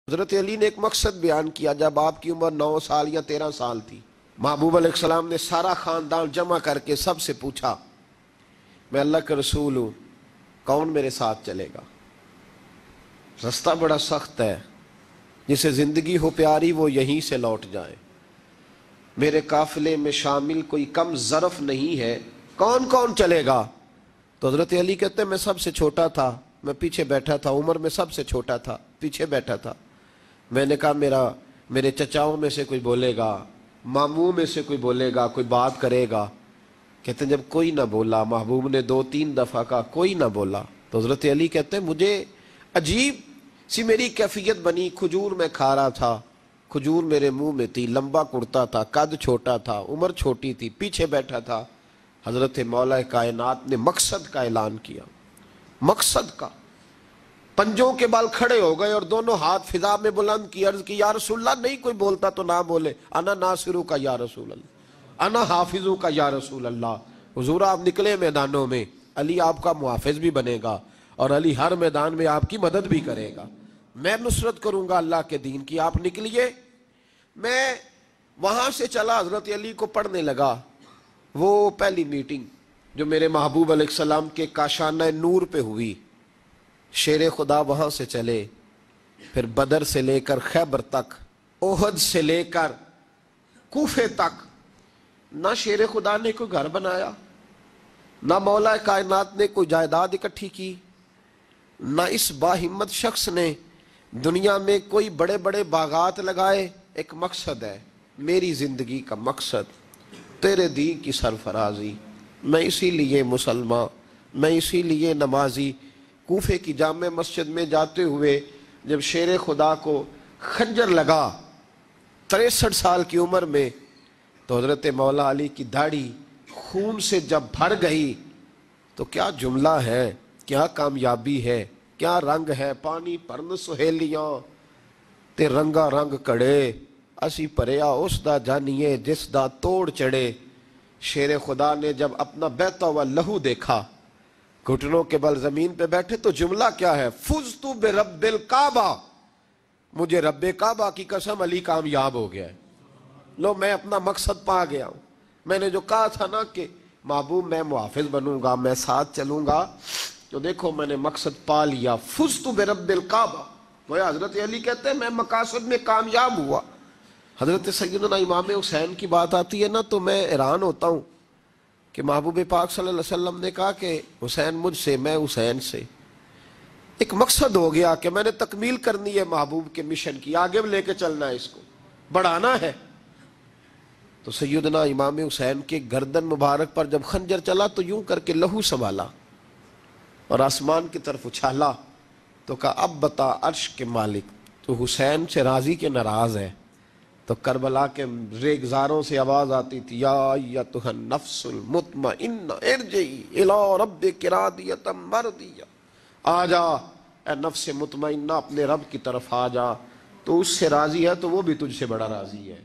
حضرت علی نے ایک مقصد بیان کیا جب آپ کی عمر 9 سال یا 13 سال تھی۔ محبوب علیہ السلام نے سارا خاندان جمع کر کے سب سے پوچھا، میں اللہ کا رسول ہوں، کون میرے ساتھ چلے گا؟ رستہ بڑا سخت ہے، جسے زندگی ہو پیاری وہ یہیں سے لوٹ جائے، میرے قافلے میں شامل کوئی کم ظرف نہیں ہے، کون کون چلے گا؟ تو حضرت علی کہتے ہیں میں سب سے چھوٹا تھا، میں پیچھے بیٹھا تھا، عمر میں سب سے چھوٹا تھا، پیچھے بیٹھا تھا۔ میں نے کہا میرے چچاؤں میں سے کوئی بولے گا، ماموں میں سے کوئی بولے گا، کوئی بات کرے گا؟ کہتے ہیں جب کوئی نہ بولا، محبوب نے 2-3 دفعہ کہا کوئی نہ بولا، تو حضرت علی کہتے ہیں مجھے عجیب سی میری کیفیت بنی، کھجور میں کھا رہا تھا، کھجور میرے منہ میں تھی، لمبا کرتا تھا، قد چھوٹا تھا، عمر چھوٹی تھی، پیچھے بیٹھا تھا۔ حضرت مولا کائنات نے مقصد کا اعلان کیا، مقصد کا، پنجوں کے بال کھڑے ہو گئے اور دونوں ہاتھ فضا میں بلند کی، عرض کی یا رسول اللہ، نہیں کوئی بولتا تو نہ بولے، انا ناصرو کا یا رسول اللہ، انا حافظو کا یا رسول اللہ۔ حضور آپ نکلے میدانوں میں، علی آپ کا محافظ بھی بنے گا اور علی ہر میدان میں آپ کی مدد بھی کرے گا، میں نصرت کروں گا اللہ کے دین کی، آپ نکلیے۔ میں وہاں سے چلا، حضرت علی کو پڑھنے لگا وہ پہلی میٹنگ جو میرے محبوب علیہ السلام کے کاشانہ نور پہ ہوئی۔ شیر خدا وہاں سے چلے، پھر بدر سے لے کر خیبر تک، احد سے لے کر کوفے تک، نہ شیر خدا نے کوئی گھر بنایا، نہ مولا کائنات نے کوئی جائیداد اکٹھی کی، نہ اس باہمت شخص نے دنیا میں کوئی بڑے بڑے باغات لگائے۔ ایک مقصد ہے، میری زندگی کا مقصد تیرے دین کی سرفرازی، میں اسی لیے مسلمان، میں اسی لیے نمازی۔ کوفے کی جامع مسجد میں جاتے ہوئے جب شیر خدا کو خنجر لگا 63 سال کی عمر میں، تو حضرت مولا علی کی داڑھی خون سے جب بھر گئی تو کیا جملہ ہے، کیا کامیابی ہے، کیا رنگ ہے، پانی پرن سہیلیاں تے رنگا رنگ کڑے، اسی پریا اس دا جانیے جس دا توڑ چڑھے۔ شیر خدا نے جب اپنا بہتا ہوا لہو دیکھا، گھٹنوں کے بل زمین پہ بیٹھے، تو جملہ کیا ہے، فزت برب الکعبہ، مجھے رب کعبہ کی قسم علی کامیاب ہو گیا ہے، لو میں اپنا مقصد پا گیا ہوں۔ میں نے جو کہا تھا نا کہ محبوب میں محافظ بنوں گا، میں ساتھ چلوں گا، تو دیکھو میں نے مقصد پا لیا، فزت برب الکعبہ۔ وہ حضرت علی کہتے ہیں میں مقاصد میں کامیاب ہوا۔ حضرت سیدنا امام حسین کی بات آتی ہے نا تو میں حیران ہوتا ہوں کہ محبوب پاک صلی اللہ علیہ وسلم نے کہا کہ حسین مجھ سے، میں حسین سے۔ ایک مقصد ہو گیا کہ میں نے تکمیل کرنی ہے محبوب کے مشن کی، آگے لے کے چلنا ہے، اس کو بڑھانا ہے۔ تو سیدنا امام حسین کے گردن مبارک پر جب خنجر چلا تو یوں کر کے لہو سنبھالا اور آسمان کی طرف اچھالا، تو کہا اب بتا عرش کے مالک تو حسین سے راضی کے ناراض ہے؟ تو کربلا کے ریگزاروں سے آواز آتی تھی، یا ایتھا النفس المطمئنہ ارجعی الی ربک راضیۃ مرضیہ، آ جا اے نفس مطمئنہ اپنے رب کی طرف آ جا، تو اس سے راضی ہے تو وہ بھی تجھ سے بڑا راضی ہے۔